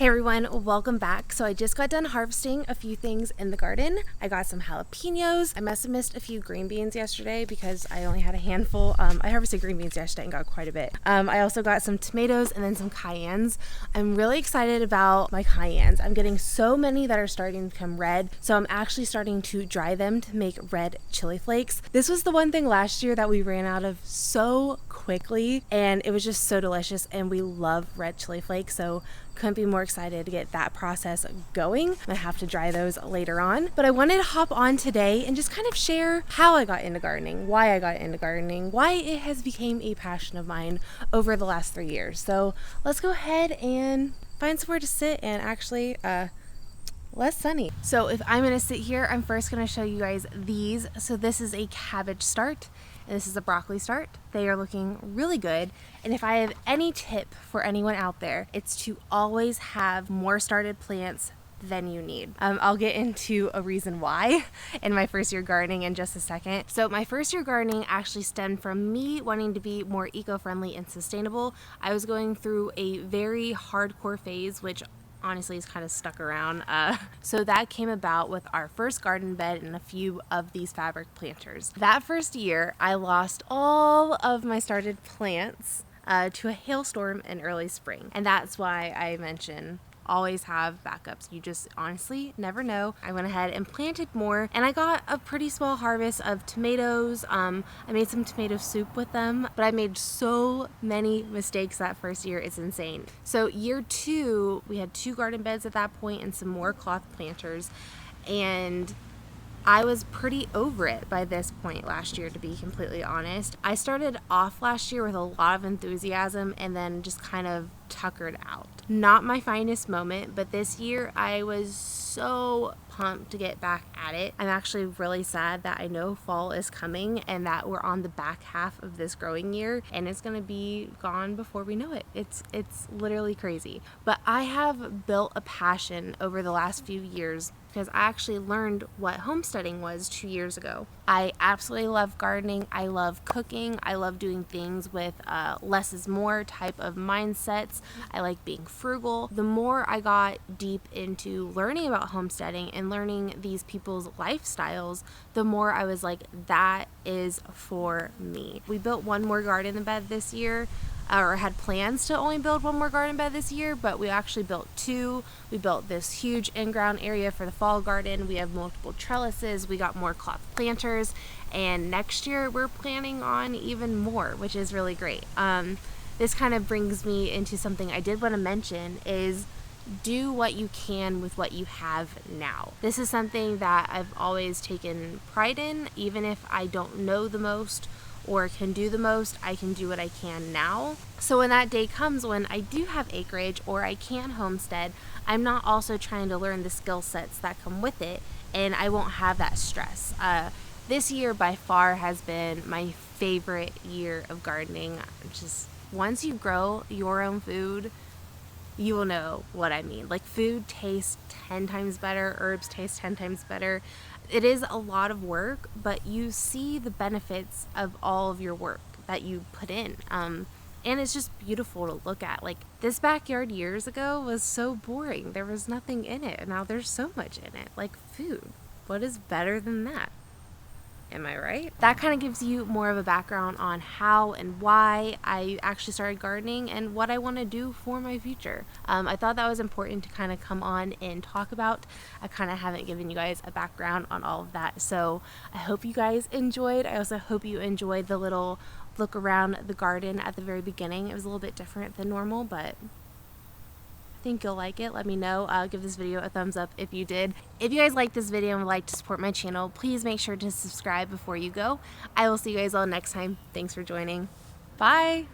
Hey everyone, welcome back. So I just got done harvesting a few things in the garden. I got some jalapenos. I must have missed a few green beans yesterday because I only had a handful. I harvested green beans yesterday and got quite a bit. I also got some tomatoes and then some cayennes. I'm really excited about my cayennes. I'm getting so many that are starting to become red. So I'm actually starting to dry them to make red chili flakes. This was the one thing last year that we ran out of so quickly and it was just so delicious, and we love red chili flakes. So couldn't be more excited to get that process going. I'm gonna have to dry those later on, but I wanted to hop on today and just kind of share how I got into gardening, why I got into gardening, why it has become a passion of mine over the last 3 years. So let's go ahead and find somewhere to sit and actually less sunny. So if I'm gonna sit here, I'm first gonna show you guys these. So this is a cabbage start and this is a broccoli start. They are looking really good. And if I have any tip for anyone out there, it's to always have more started plants than you need. I'll get into a reason why in my first year gardening in just a second. So my first year gardening actually stemmed from me wanting to be more eco-friendly and sustainable. I was going through a very hardcore phase, which honestly is kind of stuck around. So that came about with our first garden bed and a few of these fabric planters. That first year, I lost all of my started plants to a hailstorm in early spring. And that's why I mention always have backups. You just honestly never know. I went ahead and planted more and I got a pretty small harvest of tomatoes. I made some tomato soup with them, but I made so many mistakes that first year. It's insane. So year 2, we had 2 garden beds at that point and some more cloth planters, and I was pretty over it by this point last year, to be completely honest. I started off last year with a lot of enthusiasm and then just kind of tuckered out. Not my finest moment, but this year I was so pumped to get back at it. I'm actually really sad that I know fall is coming and that we're on the back half of this growing year and it's gonna be gone before we know it. It's literally crazy. But I have built a passion over the last few years because I actually learned what homesteading was 2 years ago. I absolutely love gardening. I love cooking. I love doing things with less is more type of mindsets. I like being frugal. The more I got deep into learning about homesteading and learning these people's lifestyles, the more I was like, that is for me. We built one more garden bed this year, or had plans to only build one more garden bed this year, but we actually built 2. We built this huge in-ground area for the fall garden. We have multiple trellises. We got more cloth planters, and next year we're planning on even more, which is really great. This kind of brings me into something I did want to mention is do what you can with what you have now. This is something that I've always taken pride in. Even if I don't know the most or can do the most, I can do what I can now. So when that day comes when I do have acreage or I can homestead, I'm not also trying to learn the skill sets that come with it, and I won't have that stress. This year by far has been my favorite year of gardening. Just once you grow your own food, you will know what I mean. Like, food tastes 10 times better, herbs taste 10 times better. It is a lot of work, but you see the benefits of all of your work that you put in. And it's just beautiful to look at. Like, this backyard years ago was so boring. There was nothing in it, and now there's so much in it. Like food. What is better than that? Am I right? That kind of gives you more of a background on how and why I actually started gardening and what I want to do for my future. I thought that was important to kind of come on and talk about. I kind of haven't given you guys a background on all of that. So I hope you guys enjoyed. I also hope you enjoyed the little look around the garden at the very beginning. It was a little bit different than normal, but think you'll like it. Let me know. Give this video a thumbs up if you did. If you guys like this video and would like to support my channel, please make sure to subscribe before you go. I will see you guys all next time. Thanks for joining. Bye.